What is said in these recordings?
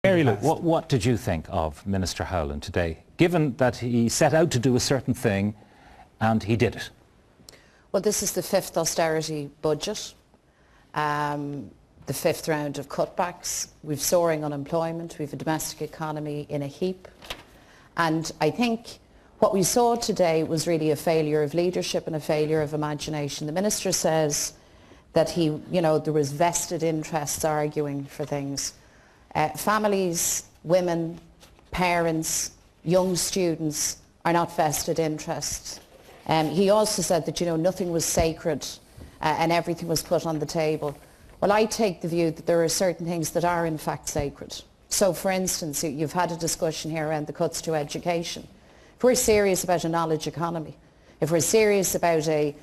Mary Lou, what did you think of Minister Howland today, given that he set out to do a certain thing and he did it? Well, this is the fifth austerity budget, the fifth round of cutbacks. We've soaring unemployment, we've a domestic economy in a heap. And I think what we saw today was really a failure of leadership and a failure of imagination. The Minister says that there was vested interests arguing for things. Families, women, parents, young students are not vested interests. He also said that nothing was sacred and everything was put on the table. Well, I take the view that there are certain things that are in fact sacred. So for instance, you've had a discussion here around the cuts to education. If we're serious about a knowledge economy, if we're serious about a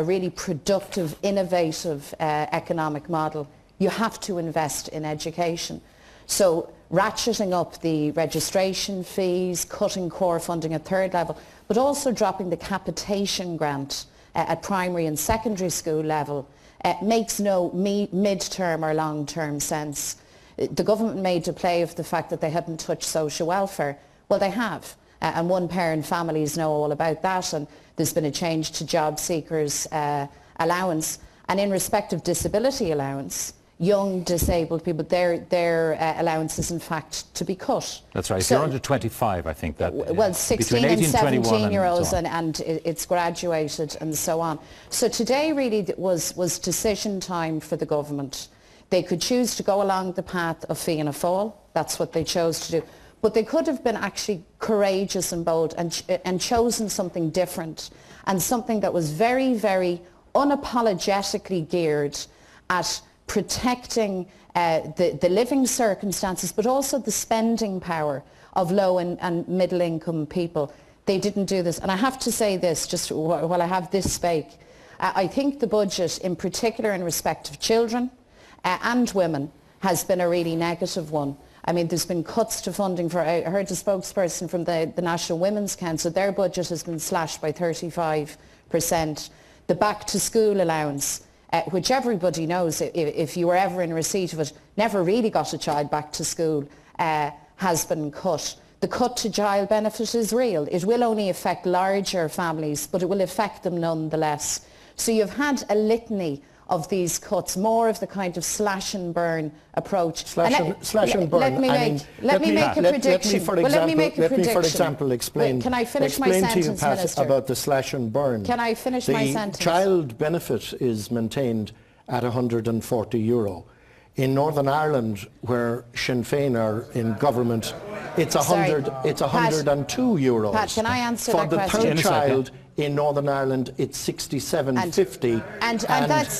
really productive, innovative economic model, you have to invest in education. So ratcheting up the registration fees, cutting core funding at third level, but also dropping the capitation grant at primary and secondary school level makes no mid-term or long-term sense. The government made a play of the fact that they hadn't touched social welfare. Well, they have. And one-parent families know all about that, and there's been a change to job seekers' allowance. And in respect of disability allowance, young disabled people, their allowance is in fact to be cut. That's right. So, if you're under 25, I think that... well, 16 and 17-year-olds and it's graduated and so on. So today really was decision time for the government. They could choose to go along the path of Féin fall. That's what they chose to do. But they could have been actually courageous and bold and chosen something different, and something that was very, very unapologetically geared at protecting the living circumstances, but also the spending power of low and middle income people. They didn't do this. And I have to say this, just while I have this spake, I think the budget, in particular in respect of children and women, has been a really negative one. I mean, there's been cuts to funding for, I heard a spokesperson from the National Women's Council, their budget has been slashed by 35%. The back to school allowance, which everybody knows, if you were ever in receipt of it, never really got a child back to school, has been cut. The cut to child benefit is real. It will only affect larger families, but it will affect them nonetheless. So you've had a litany of these cuts, more of the kind of slash and burn approach. Slash and burn. Let me make a prediction. Let me, for example, explain. Can I finish my sentence, Minister? About the slash and burn. Can I finish my sentence? The child benefit is maintained at €140. In Northern Ireland, where Sinn Féin are in government, it's €102. Pat, can I answer for that question? For the third child in Northern Ireland, it's €67.50, and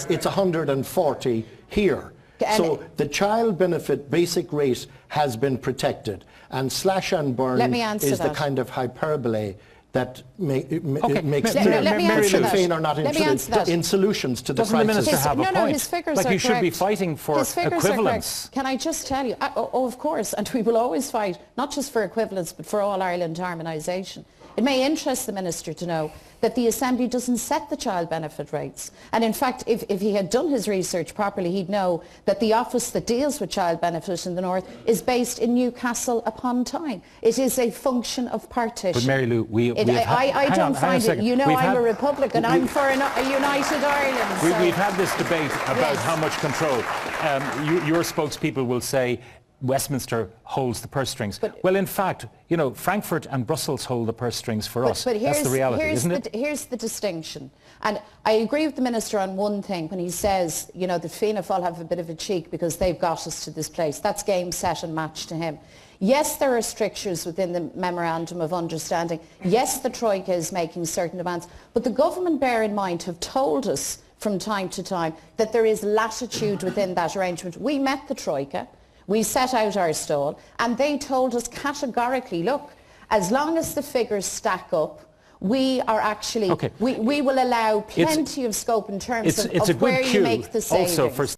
it's €140 here. So the child benefit basic rate has been protected, and slash and burn is the kind of hyperbole that makes Sinn Féin are not interested in solutions to the crisis. Doesn't the Minister have a point? His figures like are you should be fighting for equivalence. Can I just tell you, of course, and we will always fight, not just for equivalence, but for all Ireland harmonisation. It may interest the Minister to know that the Assembly doesn't set the child benefit rates. And in fact, if he had done his research properly, he'd know that the office that deals with child benefit in the North is based in Newcastle upon Tyne. It is a function of partition. But Mary Lou, I don't find it. You know, I'm a Republican. I'm for a united Ireland. We've had this debate about how much control. Your spokespeople will say Westminster holds the purse strings. Well, in fact, Frankfurt and Brussels hold the purse strings for us. That's the reality, isn't it? Here's the distinction. And I agree with the Minister on one thing when he says, that Fianna Fáil have a bit of a cheek because they've got us to this place. That's game, set and match to him. Yes, there are strictures within the Memorandum of Understanding. Yes, the Troika is making certain demands. But the government, bear in mind, have told us from time to time that there is latitude within that arrangement. We met the Troika. We set out our stall, and they told us categorically, look, as long as the figures stack up, we are actually, we will allow plenty of scope in terms of where you make the savings.